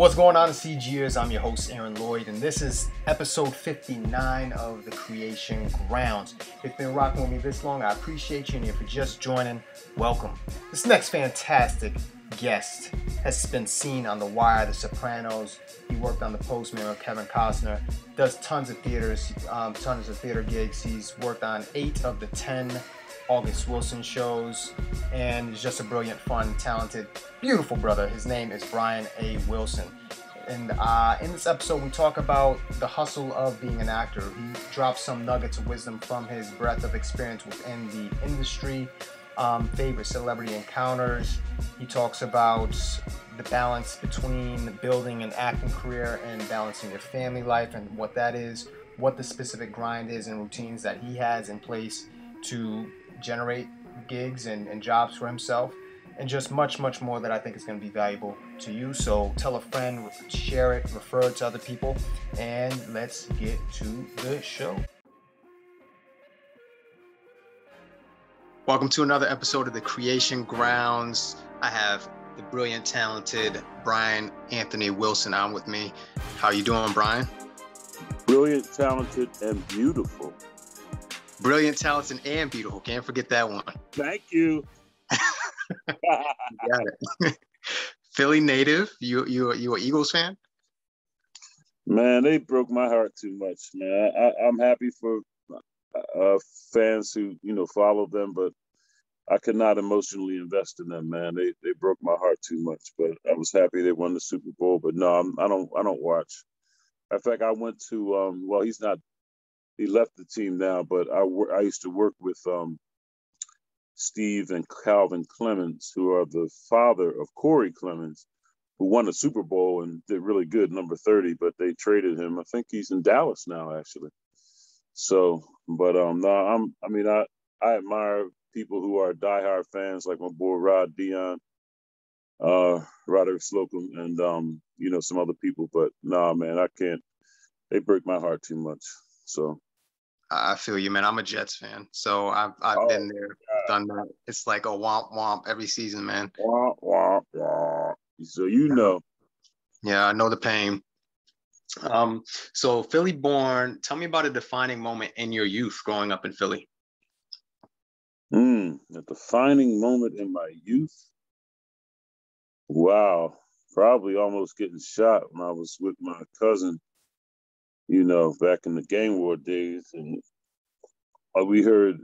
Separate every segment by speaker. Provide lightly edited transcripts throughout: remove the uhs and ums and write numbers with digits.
Speaker 1: What's going on, CGers? I'm your host, Aaron Lloyd, and this is episode 59 of The Creation Grounds. If you've been rocking with me this long, I appreciate you, and if you're just joining, welcome. This next fantastic guest has been seen on The Wire, The Sopranos. He worked on The Postman with Kevin Costner, does tons of theater gigs. He's worked on 8 of the 10 August Wilson shows, and he's just a brilliant, fun, talented, beautiful brother. His name is Brian A. Wilson. And in this episode, we talk about the hustle of being an actor. He drops some nuggets of wisdom from his breadth of experience within the industry, favorite celebrity encounters. He talks about the balance between building an acting career and balancing your family life and what that is, what the specific grind is and routines that he has in place to generate gigs and jobs for himself, and just much more that I think is going to be valuable to you. So tell a friend, share it, refer it to other people, and let's get to the show. Welcome to another episode of The Creation Grounds. I have the brilliant, talented Brian Anthony Wilson on with me. How you doing, Brian?
Speaker 2: Brilliant, talented, and beautiful.
Speaker 1: Brilliant, talented, and beautiful. Can't forget that one.
Speaker 2: Thank you.
Speaker 1: Got it. Philly native. You an Eagles fan?
Speaker 2: Man, they broke my heart too much, man. I'm happy for fans who follow them, but I could not emotionally invest in them, man. They broke my heart too much. But I was happy they won the Super Bowl. But no, I don't watch. In fact, I went to well, he left the team now, but I used to work with Steve and Calvin Clemens, who are the father of Corey Clemens, who won the Super Bowl and did really good, number 30, but they traded him. I think he's in Dallas now, actually. So, but no, I admire people who are diehard fans, like my boy Rod Dion, Roderick Slocum, and some other people. But nah, man, I can't. They break my heart too much. So
Speaker 1: I feel you, man. I'm a Jets fan, so I've been there, done that. It's like a womp womp every season, man.
Speaker 2: Womp womp womp. So
Speaker 1: Yeah, I know the pain. So Philly born. Tell me about a defining moment in your youth growing up in Philly.
Speaker 2: A defining moment in my youth. Wow, probably almost getting shot when I was with my cousin. Back in the gang war days, and we heard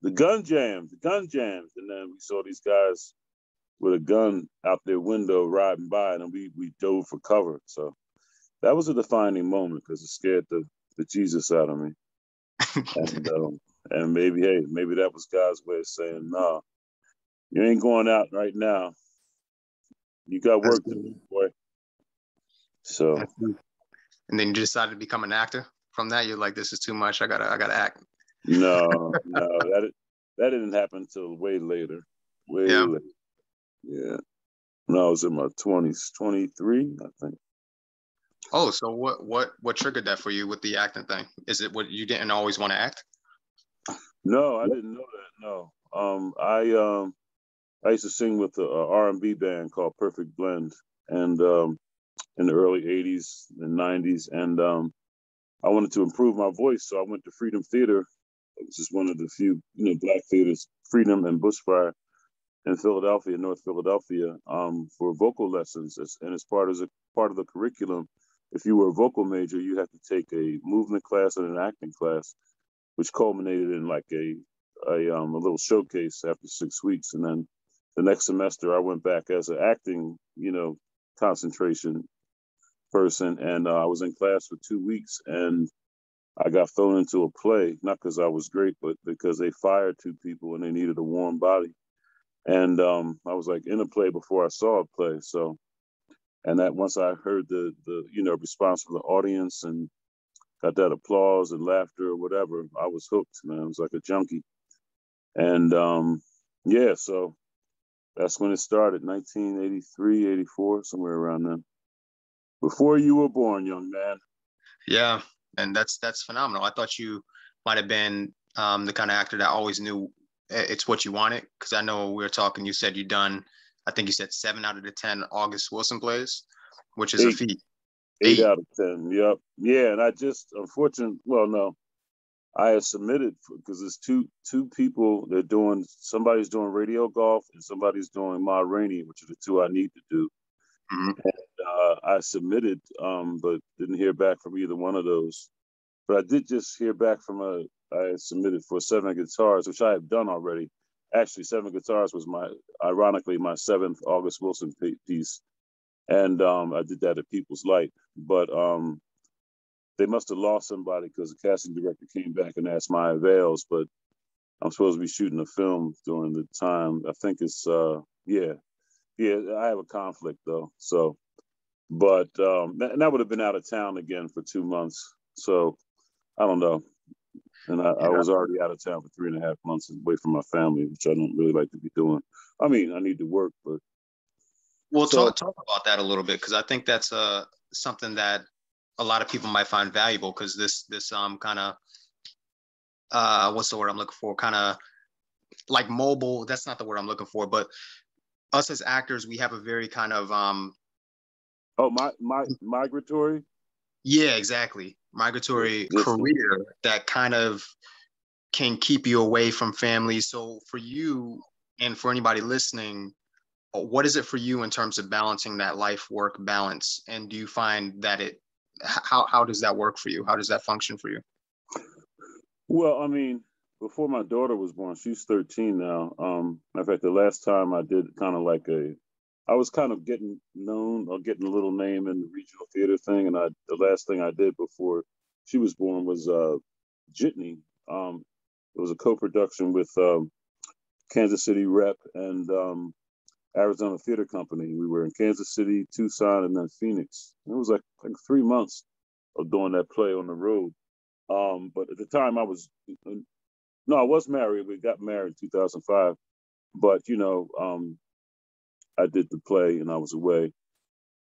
Speaker 2: the gun jams, and then we saw these guys with a gun out their window riding by, and we dove for cover. So that was a defining moment because it scared the Jesus out of me. And maybe that was God's way of saying, "No, you ain't going out right now. You got work to do, boy." So.
Speaker 1: And then you decided to become an actor. From that, you're like, "This is too much. I gotta act."
Speaker 2: No, that didn't happen until way later. Later. Yeah. No, I was in my 20s, 23, I think.
Speaker 1: Oh, so what triggered that for you with the acting thing? Is it what you didn't always want to act?
Speaker 2: No, I didn't know that. No, I used to sing with a R&B band called Perfect Blend, and in the early 80s and 90s. And I wanted to improve my voice. So I went to Freedom Theater, which is one of the few, black theaters, Freedom and Bushfire in Philadelphia, North Philadelphia, for vocal lessons. And as part of the curriculum, if you were a vocal major, you had to take a movement class and an acting class, which culminated in like a little showcase after 6 weeks. And then the next semester I went back as an acting, concentration person, and I was in class for 2 weeks, and I got thrown into a play, not because I was great, but because they fired 2 people and they needed a warm body. And I was like in a play before I saw a play. So, and that once I heard the response from the audience and got that applause and laughter or whatever, I was hooked, man. I was like a junkie. And so that's when it started, 1983, 84, somewhere around then. Before you were born, young man.
Speaker 1: Yeah, and that's phenomenal. I thought you might have been the kind of actor that always knew it's what you wanted, because I know we were talking, you said I think you said 7 out of the 10 August Wilson plays. which is a feat.
Speaker 2: 8 out of 10. Yep. Yeah, and I just unfortunately, well, no, I had submitted because there's two people. Somebody's doing radio golf and somebody's doing Ma Rainey, which are the two I need to do.
Speaker 1: Mm-hmm.
Speaker 2: And I submitted, but didn't hear back from either one of those. But I did just hear back from I submitted for 7 Guitars, which I have done already. Actually, 7 Guitars was ironically, my 7th August Wilson piece. And I did that at People's Light. But they must have lost somebody because the casting director came back and asked my avails. But I'm supposed to be shooting a film during the time. I think it's, yeah, I have a conflict though. So, but and that would have been out of town again for 2 months. So I don't know. And I was already out of town for 3.5 months away from my family, which I don't really like to be doing. I mean, I need to work, but.
Speaker 1: Well, talk about that a little bit, because I think that's something that a lot of people might find valuable, because this kind of what's the word I'm looking for? Kind of like mobile. That's not the word I'm looking for, but us as actors, we have a very kind of
Speaker 2: migratory.
Speaker 1: Yeah, exactly. Migratory career that kind of can keep you away from family. So for you and for anybody listening, what is it for you in terms of balancing that life-work balance? And do you find that how does that work for you? How does that function for you?
Speaker 2: Well, I mean, before my daughter was born, she's 13 now. In fact, the last time I did kind of like I was kind of getting known or getting a little name in the regional theater thing. And the last thing I did before she was born was Jitney. It was a co-production with Kansas City Rep and Arizona Theater Company. We were in Kansas City, Tucson, and then Phoenix. And it was like 3 months of doing that play on the road. But at the time I was married. We got married in 2005. But, I did the play and I was away.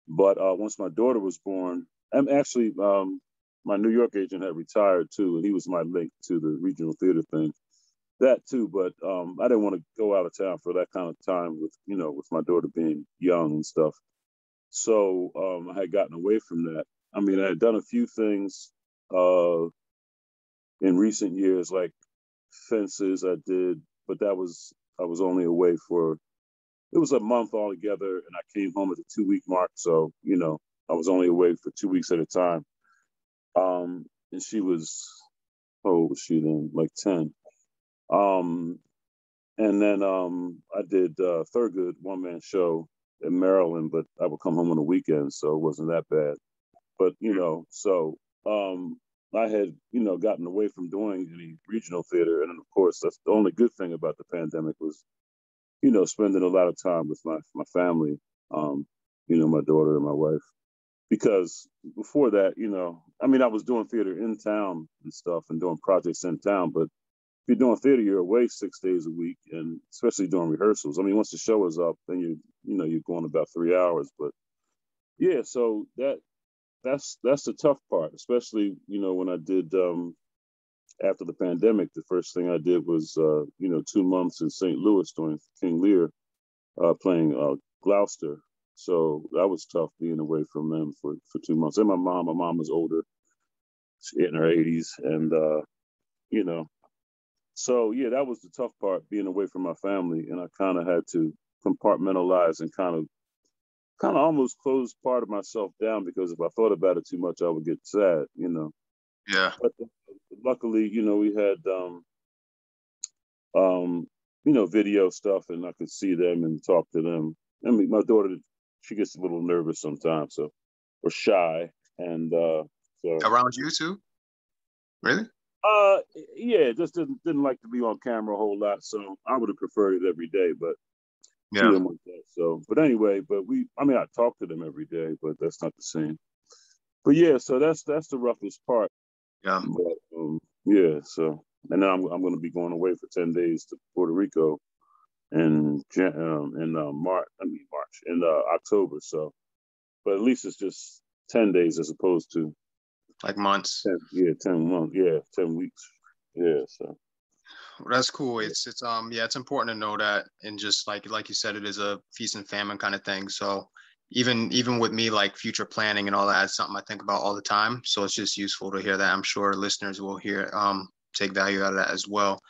Speaker 2: But once my daughter was born, and actually my New York agent had retired too, and he was my link to the regional theater thing. That too, but I didn't want to go out of town for that kind of time with my daughter being young and stuff. So I had gotten away from that. I mean, I had done a few things in recent years, like Fences I did, but I was only away it was a month altogether, and I came home at the 2-week mark. So, I was only away for 2 weeks at a time. And she was, how old was she then? Like 10. And then I did Thurgood one-man show in Maryland, but I would come home on the weekends, so it wasn't that bad. But, so I had, gotten away from doing any regional theater. And then, of course, that's the only good thing about the pandemic was, spending a lot of time with my family, my daughter and my wife. Because before that, I mean, I was doing theater in town and stuff and doing projects in town, but if you're doing theater, you're away 6 days a week, and especially during rehearsals. I mean, once the show is up, then you're going about 3 hours. But yeah, so that's the tough part, especially when I did after the pandemic. The first thing I did was 2 months in St. Louis doing King Lear, playing Gloucester. So that was tough being away from them for 2 months. And my mom was older, she's in her 80s, and so yeah, that was the tough part, being away from my family. And I kind of had to compartmentalize and kind of almost close part of myself down, because if I thought about it too much, I would get sad.
Speaker 1: Yeah.
Speaker 2: But luckily, we had video stuff, and I could see them and talk to them. I mean, my daughter, she gets a little nervous sometimes, or shy, and so
Speaker 1: around you too. Really?
Speaker 2: Yeah, just didn't like to be on camera a whole lot, so I would have preferred it every day, but
Speaker 1: yeah,
Speaker 2: she didn't want that. So, but anyway, I talk to them every day, but that's not the same. But yeah, so that's the roughest part.
Speaker 1: Yeah.
Speaker 2: But yeah, so, and then I'm going to be going away for 10 days to Puerto Rico in March in October. So, but at least it's just 10 days as opposed to
Speaker 1: like months.
Speaker 2: 10 months. Yeah, 10 weeks. Yeah, so.
Speaker 1: Well, that's cool. It's it's important to know that, and just like you said, it is a feast and famine kind of thing. So Even with me, like future planning and all that, it's something I think about all the time. So it's just useful to hear that. I'm sure listeners will hear take value out of that as well.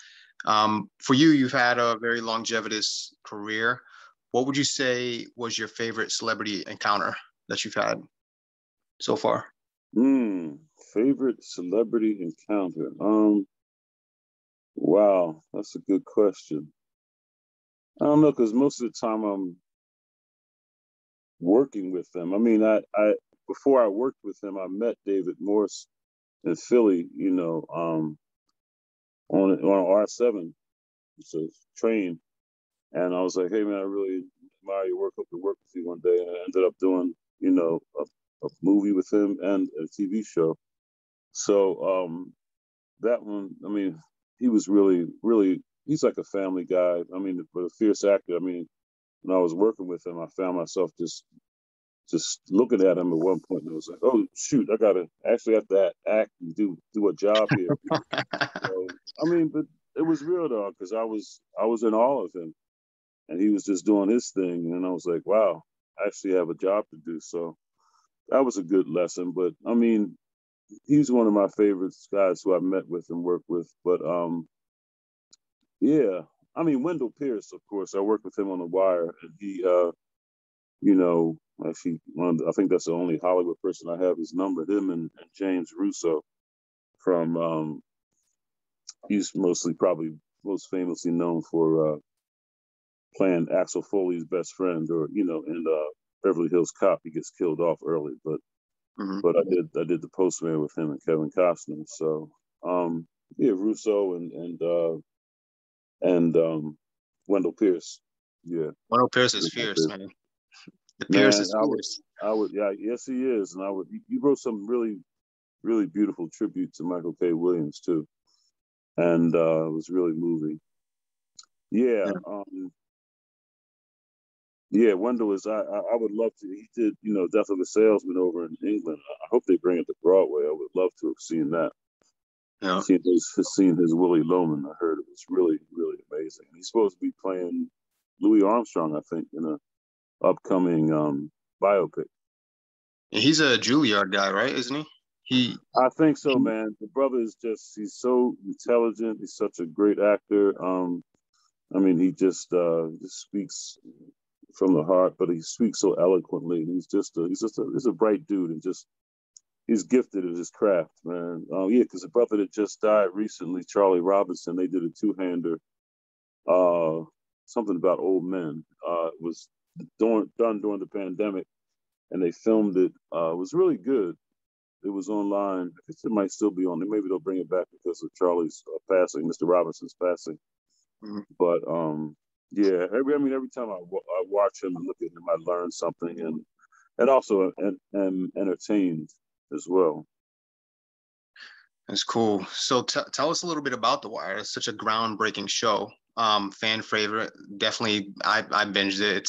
Speaker 1: For you, you've had a very longevitous career. What would you say was your favorite celebrity encounter that you've had so far?
Speaker 2: Favorite celebrity encounter. Wow, that's a good question. I don't know, because most of the time I'm working with them. I mean, I before I worked with him, I met David Morse in Philly, on R7, it's a train, and I was like, hey man, I really admire your work. Hope to work with you one day. And I ended up doing, a movie with him and a TV show. So that one, I mean, he was really, really, he's like a family guy. I mean, but a fierce actor. I mean, when I was working with him, I found myself just looking at him at one point, and I was like, "Oh shoot, I gotta actually have to act and do a job here." So, I mean, but it was real though, because I was in awe of him, and he was just doing his thing, and I was like, "Wow, I actually have a job to do." So that was a good lesson. But I mean, he's one of my favorite guys who I met with and worked with. But yeah, I mean, Wendell Pierce, of course, I worked with him on The Wire, and he, actually, I think that's the only Hollywood person I have his number. Him and James Russo from, he's mostly probably most famously known for playing Axel Foley's best friend, or in Beverly Hills Cop, he gets killed off early, but
Speaker 1: Mhm.
Speaker 2: I did the Postman with him and Kevin Costner. So yeah, Russo and Wendell Pierce. Yeah,
Speaker 1: Ronald Pierce is fierce, man. The Pierce
Speaker 2: man,
Speaker 1: is fierce.
Speaker 2: yeah, yes, he is, and I would. He wrote some really, really beautiful tribute to Michael K. Williams too, and it was really moving. Yeah,
Speaker 1: Yeah.
Speaker 2: yeah. Wendell is. I would love to. He did, Death of a Salesman over in England. I hope they bring it to Broadway. I would love to have seen that.
Speaker 1: Yeah.
Speaker 2: Seen his Willie Loman. I heard it was really, really amazing. He's supposed to be playing Louis Armstrong, I think, in a upcoming biopic.
Speaker 1: And he's a Juilliard guy, right? Isn't he? He.
Speaker 2: I think so, man. The brother is he's so intelligent. He's such a great actor. I mean, he just speaks from the heart, but he speaks so eloquently. He's a bright dude, and he's gifted at his craft, man. Yeah, because the brother that just died recently, Charlie Robinson, they did a two-hander, uh, something about old men. It was done during the pandemic, and they filmed it. It was really good. It was online. I guess it might still be on. Maybe they'll bring it back because of Charlie's passing, Mr. Robinson's passing.
Speaker 1: Mhm.
Speaker 2: But yeah, every time I watch him and look at him, I learn something, and also am entertained as well.
Speaker 1: That's cool. So tell us a little bit about The Wire. It's such a groundbreaking show. Fan favorite. Definitely, I binged it.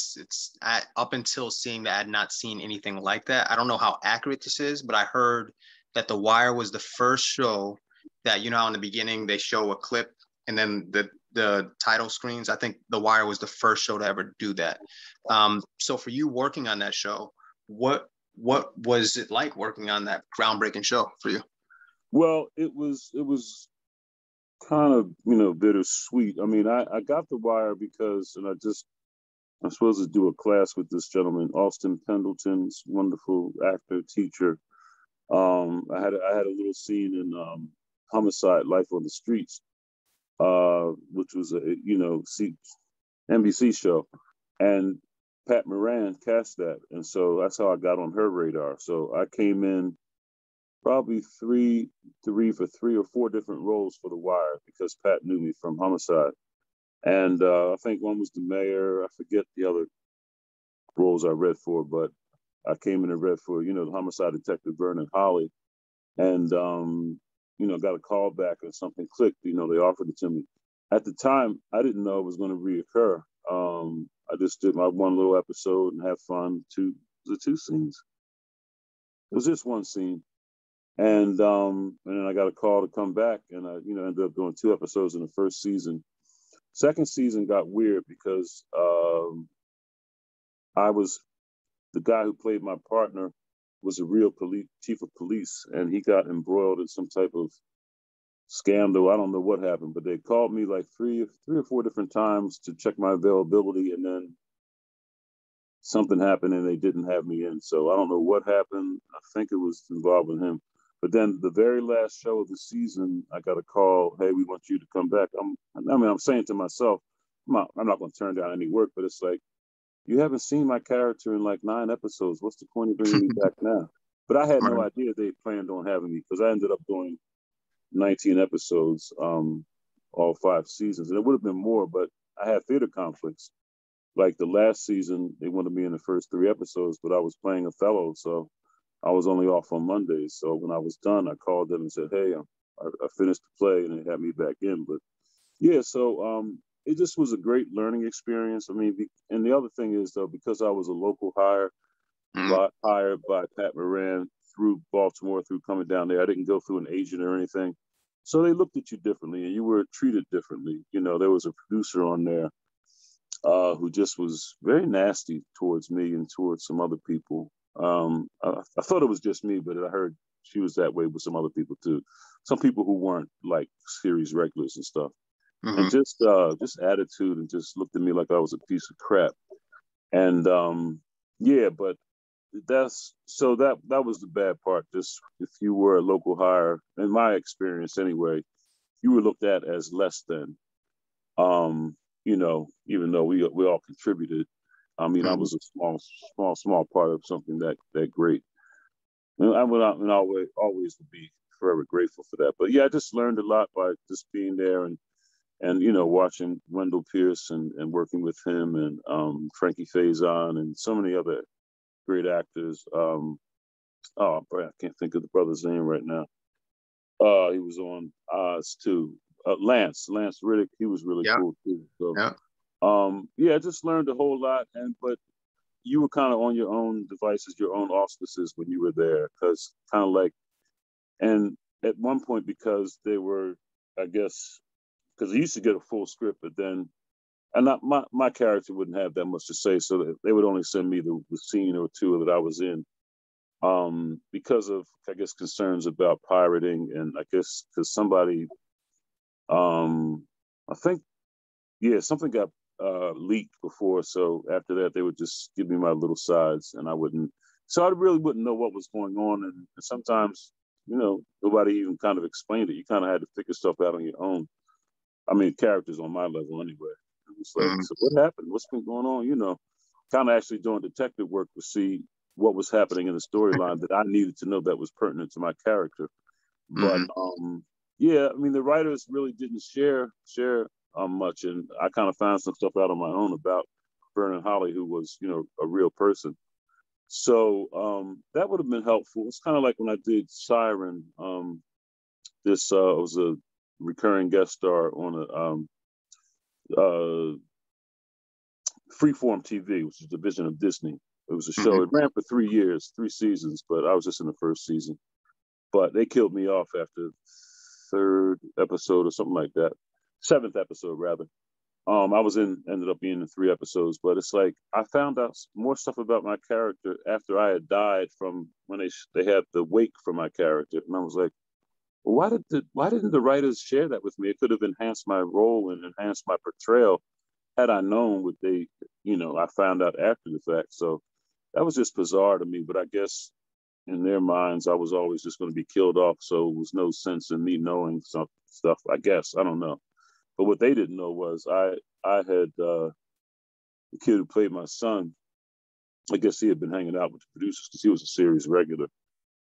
Speaker 1: Up until seeing that, I had not seen anything like that. I don't know how accurate this is, but I heard that The Wire was the first show that, how in the beginning they show a clip and then the title screens. I think The Wire was the first show to ever do that. So for you working on that show, what was it like working on that groundbreaking show for you?
Speaker 2: Well, it was kind of bittersweet. I mean, I got The Wire because, and I'm supposed to do a class with this gentleman, Austin Pendleton's wonderful actor teacher. I had a little scene in Homicide: Life on the Streets, which was a NBC show, and Pat Moran cast that, and so that's how I got on her radar. So I came in probably three for 3 or 4 different roles for The Wire because Pat knew me from Homicide, and I think one was the mayor. I forget the other roles I read for, but I came in and read for the homicide detective Vernon Holley, and got a call back and something clicked. They offered it to me. At the time, I didn't know it was going to reoccur. I just did my one little episode and had fun. Was it 2 scenes? It was just one scene, and then I got a call to come back, and I ended up doing 2 episodes in the first season. Second season got weird because I was the guy who played my partner was a real chief of police, and he got embroiled in some type of scandal. I don't know what happened, but they called me like three or four different times to check my availability, and then something happened and they didn't have me in. So I don't know what happened. I think it was involved with him. But then the very last show of the season, I got a call, hey, we want you to come back. I'm saying to myself, I'm not going to turn down any work, but it's like, you haven't seen my character in like 9 episodes. What's the point of bringing me back now? But I had no idea they planned on having me, because I ended up doing 19 episodes, all 5 seasons. And it would have been more, but I had theater conflicts. Like the last season, they wanted me in the first 3 episodes, but I was playing Othello, so I was only off on Mondays. So when I was done, I called them and said, hey, I finished the play, and they had me back in. But yeah, so it just was a great learning experience. I mean, and the other thing is, though, because I was a local hire, hired by Pat Moran through Baltimore, through coming down there, I didn't go through an agent or anything. So they looked at you differently, and you were treated differently. You know, there was a producer on there who just was very nasty towards me and towards some other people. I thought it was just me, but I heard she was that way with some other people too. Some people who weren't like series regulars and stuff. And just attitude, and just looked at me like I was a piece of crap. And yeah, but that was the bad part. Just if you were a local hire, in my experience anyway, you were looked at as less than. You know, even though we all contributed. I mean, I was a small part of something that great. And I would always would be forever grateful for that. But yeah, I just learned a lot by just being there, and you know, watching Wendell Pierce and working with him, and Frankie Faison and so many other great actors. I can't think of the brother's name right now. He was on Oz too. Lance Riddick, he was really cool too. So I just learned a whole lot, but you were kind of on your own devices, your own auspices when you were there, because kind of like, and at one point, because they were, I guess, because I used to get a full script, but then, and not my character wouldn't have that much to say, so they would only send me the scene or 2 that I was in, because of, I guess, concerns about pirating, and I guess because somebody, I think, something got leaked before, so after that they would just give me my little sides, and I really wouldn't know what was going on, and sometimes, you know, nobody even kind of explained it. You kind of had to figure stuff out on your own. I mean, characters on my level anyway. It was like, so what happened? What's been going on? You know, kind of actually doing detective work to see what was happening in the storyline that I needed to know that was pertinent to my character. But I mean, the writers really didn't share much, and I kind of found some stuff out on my own about Vernon Holley, who was, you know, a real person. So that would have been helpful. It's kind of like when I did Siren. This was a recurring guest star on a Freeform TV, which is a division of Disney. It was a show. It ran for 3 years, 3 seasons, but I was just in the first season. But they killed me off after 3rd episode or something like that. 7th episode, rather. Ended up being in 3 episodes, but it's like I found out more stuff about my character after I had died, from when they had the wake for my character, and I was like, well, why didn't the writers share that with me? It could have enhanced my role and enhanced my portrayal had I known what they, you know, I found out after the fact. So that was just bizarre to me, but I guess in their minds, I was always just going to be killed off. So it was no sense in me knowing some stuff, I guess. I don't know. But what they didn't know was I had the kid who played my son. I guess he had been hanging out with the producers because he was a series regular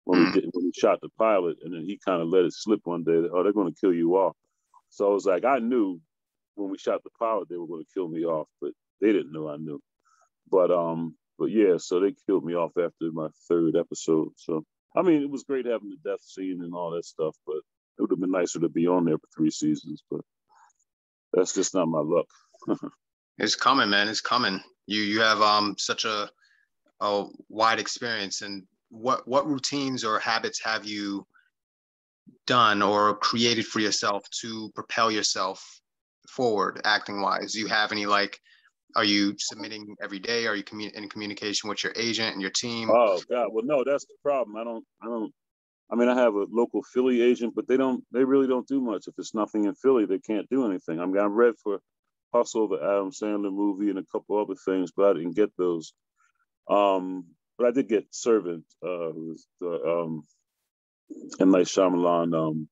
Speaker 2: when we shot the pilot, and then he kind of let it slip one day that, oh, they're going to kill you off. So I was like, I knew when we shot the pilot they were going to kill me off, but they didn't know I knew. But yeah, so they killed me off after my 3rd episode. So I mean, it was great having the death scene and all that stuff, but it would have been nicer to be on there for 3 seasons. But that's just not my luck.
Speaker 1: It's coming, man. It's coming. You have such a wide experience, and what routines or habits have you done or created for yourself to propel yourself forward acting wise? Do you have any like Are you submitting every day? Are you in communication with your agent and your team?
Speaker 2: Oh God, well, no, that's the problem. I mean, I have a local Philly agent, but they really don't do much. If it's nothing in Philly, they can't do anything. I mean, I read for Hustle, the Adam Sandler movie, and a couple other things, but I didn't get those. But I did get Servant, the M. Night Shyamalan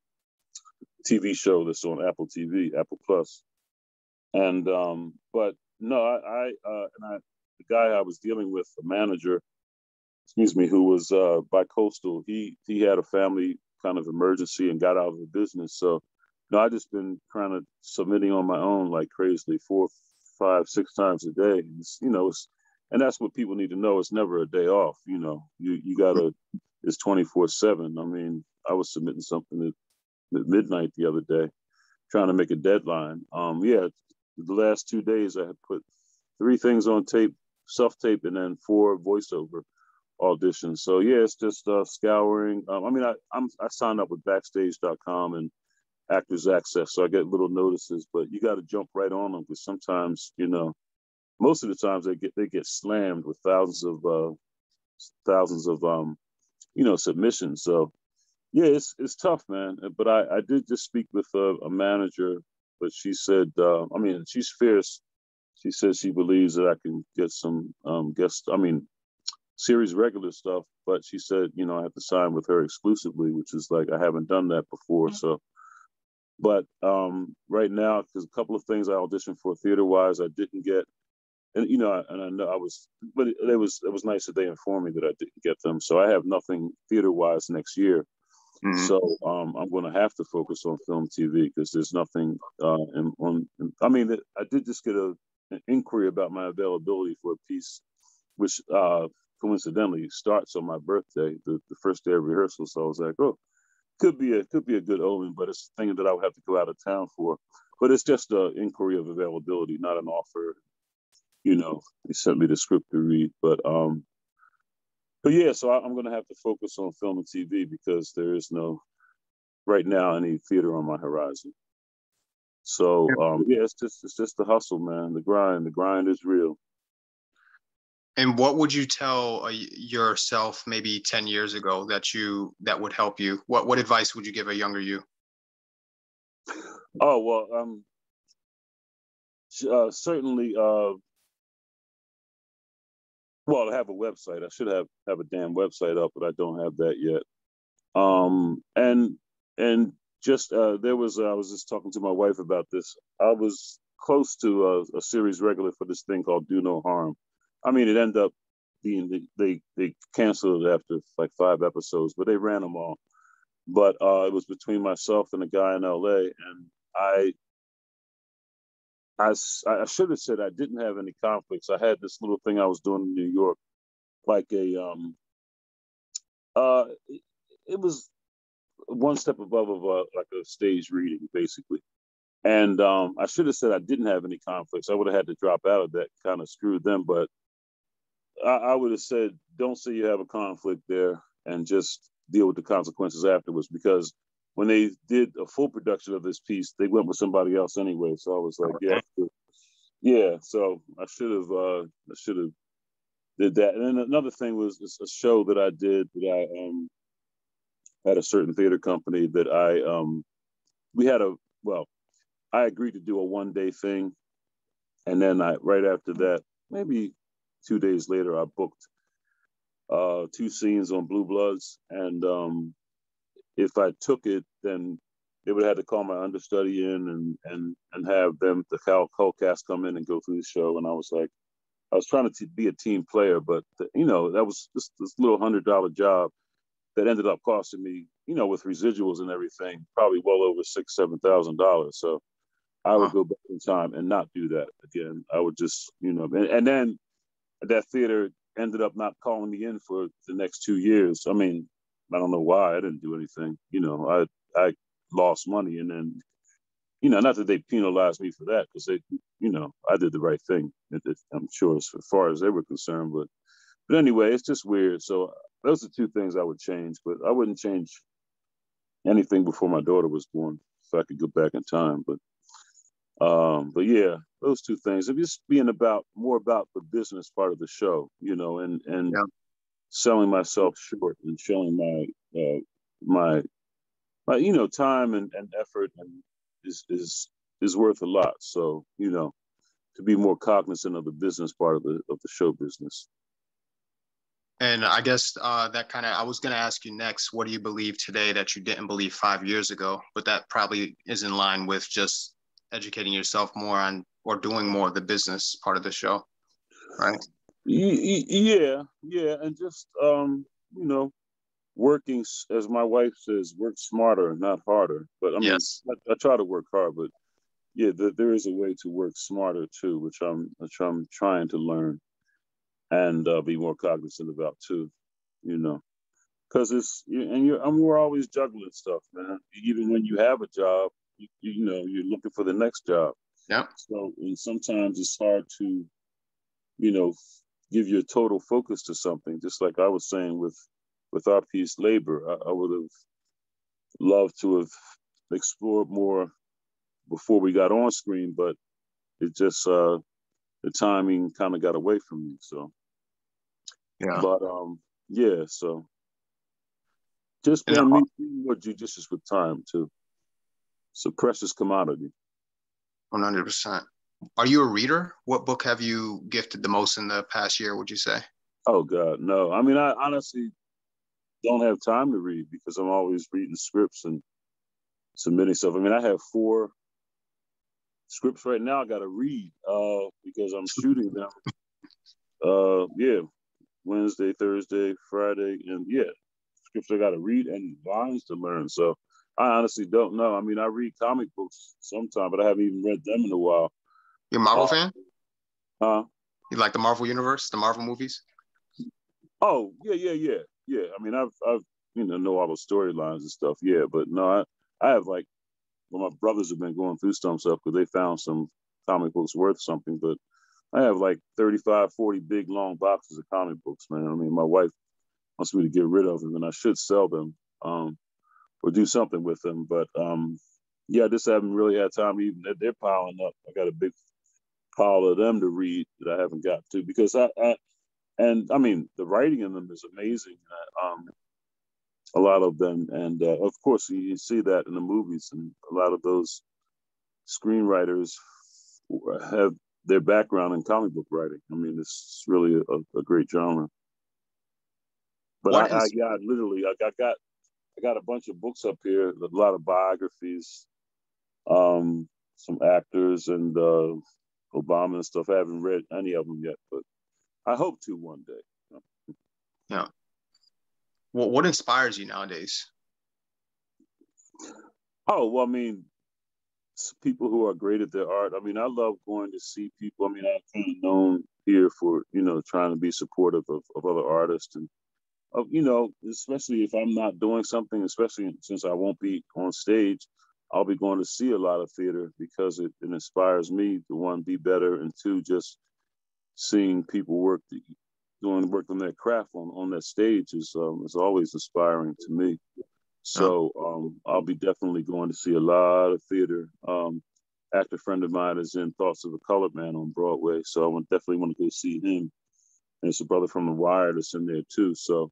Speaker 2: TV show that's on Apple TV, Apple Plus. And but no, the guy I was dealing with, the manager, excuse me, who was bi-coastal, he had a family kind of emergency and got out of the business. So no, I just been kind of submitting on my own like crazily 4, 5, 6 times a day. And that's what people need to know. It's never a day off. You gotta. It's 24/7. I mean, I was submitting something at midnight the other day, trying to make a deadline. Yeah, the last 2 days I had put 3 things on tape, self-tape, and then 4 voiceover auditions. So yeah, it's just scouring. I mean, I signed up with Backstage.com and Actors Access, so I get little notices. But you got to jump right on them because sometimes, most of the times they get slammed with thousands of submissions. So yeah, it's tough, man. But I did just speak with a manager, but she said, I mean, she's fierce. She says she believes that I can get some series regular stuff, but she said, I have to sign with her exclusively, which is like I haven't done that before. So, but right now, because a couple of things I auditioned for theater-wise, I didn't get, and I know I was, but it was nice that they informed me that I didn't get them. So I have nothing theater-wise next year. Mm-hmm. So I'm going to have to focus on film, TV, because there's nothing I mean, I did just get an inquiry about my availability for a piece, which coincidentally starts on my birthday, the first day of rehearsal. So I was like, oh, could be a good omen, but it's a thing that I would have to go out of town for. But it's just an inquiry of availability, not an offer. They sent me the script to read, but yeah, so I'm going to have to focus on film and TV because there is no right now any theater on my horizon. So yeah, it's just the hustle, man. The grind is real.
Speaker 1: And what would you tell yourself maybe 10 years ago that would help you? What advice would you give a younger you?
Speaker 2: Oh, well, certainly, well, I have a website. I should have a damn website up, but I don't have that yet. And just I was just talking to my wife about this. I was close to a series regular for this thing called Do No Harm. I mean, it ended up being they canceled it after like 5 episodes, but they ran them all. But it was between myself and a guy in LA, and I should have said I didn't have any conflicts. I had this little thing I was doing in New York, like it was one step above of like a stage reading, basically. And I should have said I didn't have any conflicts. I would have had to drop out of that, kind of screwed them. But I would have said, don't say you have a conflict there and just deal with the consequences afterwards. Because when they did a full production of this piece, they went with somebody else anyway. So I was like, yeah. So I should have did that. And then another thing was a show that I did that I had a certain theater company that I agreed to do a 1-day thing. And then right after that, maybe 2 days later, I booked 2 scenes on Blue Bloods. And if I took it, then they would have to call my understudy in and have them, the whole cast, come in and go through the show. And I was like, I was trying to be a team player, but that was just this little $100 job that ended up costing me, with residuals and everything, probably well over $6,000-7,000. So I would go back in time and not do that again. I would just, and then that theater ended up not calling me in for the next 2 years. I mean, I don't know why. I didn't do anything. I lost money, and then, not that they penalized me for that, because they, I did the right thing. I'm sure as far as they were concerned, but anyway, it's just weird. So those are 2 things I would change, but I wouldn't change anything before my daughter was born if I could go back in time. But yeah, those two things. Of just being more about the business part of the show, and selling myself short and showing my time and effort and is worth a lot. So to be more cognizant of the business part of the show business.
Speaker 1: And I guess that kind of, I was going to ask you next, what do you believe today that you didn't believe 5 years ago? But that probably is in line with just educating yourself more on, or doing more of the business part of the show, right?
Speaker 2: Yeah. And just, working, as my wife says, work smarter, not harder. But I mean,
Speaker 1: Yes.
Speaker 2: I try to work hard, but yeah, there is a way to work smarter too, which I'm trying to learn and be more cognizant about too, because we're always juggling stuff, man. Even when you have a job, you're looking for the next job.
Speaker 1: Yeah.
Speaker 2: So, and sometimes it's hard to, give your total focus to something. Just like I was saying with our piece, labor, I would have loved to have explored more before we got on screen, but it just the timing kind of got away from me. So,
Speaker 1: Yeah.
Speaker 2: but yeah. So just being more judicious with time too. It's a precious commodity.
Speaker 1: 100%. Are you a reader? What book have you gifted the most in the past year, would you say?
Speaker 2: Oh God, no. I mean, I honestly don't have time to read because I'm always reading scripts and submitting stuff. I mean, I have 4 scripts right now I got to read because I'm shooting them. Yeah, Wednesday, Thursday, Friday, and yeah, scripts I got to read and lines to learn. So I honestly don't know. I mean, I read comic books sometimes, but I haven't even read them in a while.
Speaker 1: You're a Marvel fan?
Speaker 2: Huh?
Speaker 1: You like the Marvel universe, the Marvel movies?
Speaker 2: Oh, yeah. I mean, I've know all the storylines and stuff. Yeah, but no, I have my brothers have been going through some stuff because they found some comic books worth something. But I have like 35, 40 big long boxes of comic books, man. I mean, my wife wants me to get rid of them, and I should sell them or do something with them. But yeah, I just haven't really had time. Even they're piling up. I got a big pile of them to read that I haven't got to because I mean, the writing in them is amazing. A lot of them, and of course, you see that in the movies, and a lot of those screenwriters have their background in comic book writing. I mean, it's really a great genre. But I got a bunch of books up here, a lot of biographies, some actors and Obama and stuff. I haven't read any of them yet, but I hope to one day.
Speaker 1: Yeah. Well, what inspires you nowadays?
Speaker 2: Oh, well, I mean, people who are great at their art. I mean, I love going to see people. I mean, I'm kind of known here for, trying to be supportive of other artists and, especially if I'm not doing something, especially since I won't be on stage, I'll be going to see a lot of theater because it inspires me to, one, be better, and two, just seeing people doing work on their craft on that stage is always inspiring to me. So I'll be definitely going to see a lot of theater. Actor friend of mine is in Thoughts of a Colored Man on Broadway, so definitely want to go see him. And it's a brother from The Wire that's in there too. So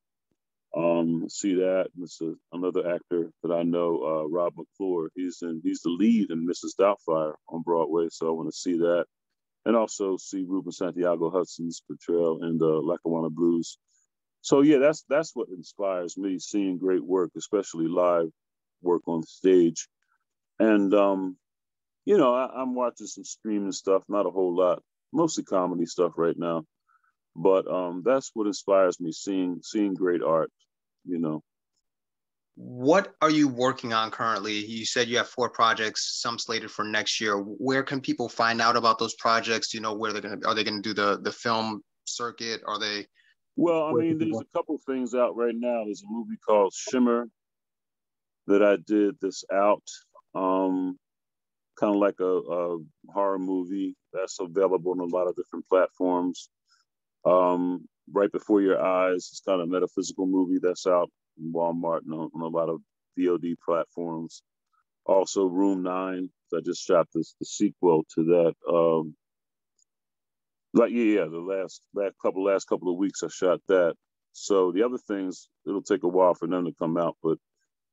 Speaker 2: see that. And it's another actor that I know, Rob McClure. He's the lead in Mrs. Doubtfire on Broadway, so I want to see that. And also see Ruben Santiago Hudson's portrayal in the Lackawanna Blues. So yeah, that's what inspires me, seeing great work, especially live work on stage. And I'm watching some streaming stuff, not a whole lot, mostly comedy stuff right now. But that's what inspires me, seeing great art.
Speaker 1: What are you working on currently? You said you have 4 projects, some slated for next year. Where can people find out about those projects? Do you know where are they gonna do the film circuit? Are they?
Speaker 2: Well, I mean, there's a couple things out right now. There's a movie called Shimmer that I did that's out. Kind of like a horror movie that's available on a lot of different platforms. Right Before Your Eyes, it's kind of a metaphysical movie that's out in Walmart and on a lot of VOD platforms. Also, Room 9, I just shot the sequel to that. Like yeah, the last couple of weeks I shot that. So the other things it'll take a while for them to come out, but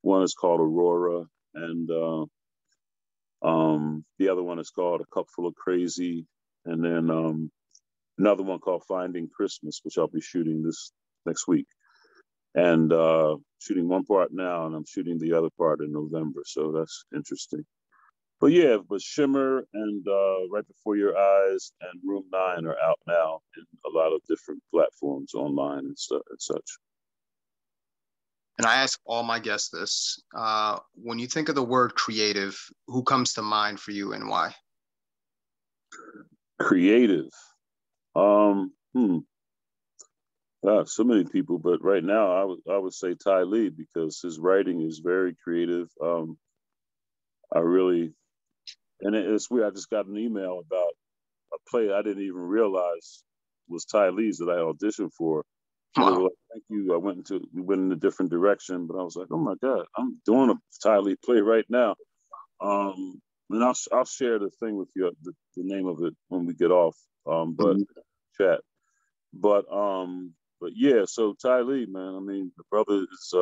Speaker 2: one is called Aurora, and the other one is called A Cup Full of Crazy, and then another one called Finding Christmas, which I'll be shooting this next week, and shooting one part now, and I'm shooting the other part in November. So that's interesting. But yeah, but Shimmer and Right Before Your Eyes and Room 9 are out now in a lot of different platforms online and stuff and such.
Speaker 1: And I ask all my guests this. When you think of the word creative, who comes to mind for you and why?
Speaker 2: Creative. So many people, but right now I would say Ty Lee because his writing is very creative. I really, and it's weird. I just got an email about a play I didn't even realize was Ty Lee's that I auditioned for. And they were like, "Thank you." We went in a different direction, but I was like, "Oh my God, I'm doing a Ty Lee play right now." And I'll share the thing with you, the name of it when we get off, but chat. But yeah, so Ty Lee, man, I mean, the brother is,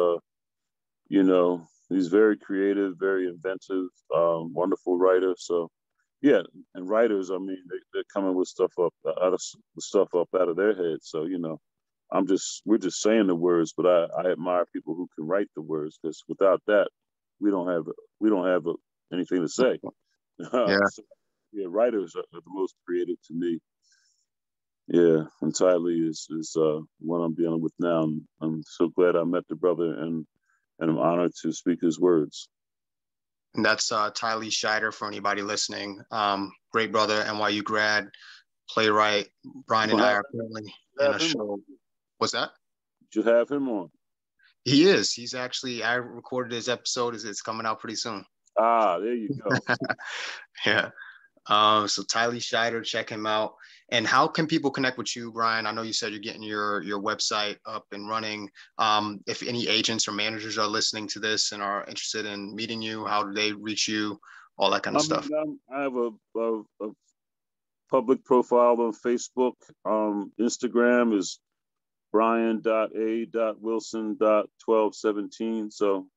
Speaker 2: he's very creative, very inventive, wonderful writer. So yeah, and writers, I mean, they're coming with stuff out of their heads. So we're just saying the words, but I admire people who can write the words because without that, we don't have anything to say.
Speaker 1: Yeah.
Speaker 2: So, yeah, writers are the most creative to me. Yeah, and Ty Lee is what I'm dealing with now. I'm so glad I met the brother, and I'm honored to speak his words.
Speaker 1: And that's Ty Lee Scheider for anybody listening. Great brother, NYU grad, playwright. Brian and I are currently in a show. What's that?
Speaker 2: You have him on.
Speaker 1: He is. He's actually, I recorded his episode. It's coming out pretty soon.
Speaker 2: Ah, there you go.
Speaker 1: Yeah. So Ty Lee Scheider, check him out. And how can people connect with you, Brian? I know you said you're getting your website up and running. If any agents or managers are listening to this and are interested in meeting you, how do they reach you? All that kind of stuff.
Speaker 2: I have a public profile on Facebook. Instagram is brian.a.wilson.1217. So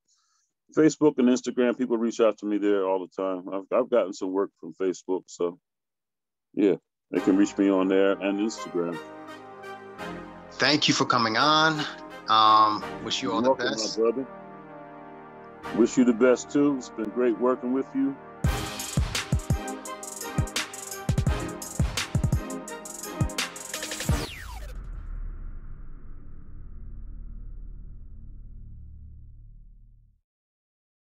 Speaker 2: Facebook and Instagram, people reach out to me there all the time. I've gotten some work from Facebook, so yeah, they can reach me on there and Instagram.
Speaker 1: Thank you for coming on. Wish you all the best.
Speaker 2: My brother. Wish you the best too. It's been great working with you.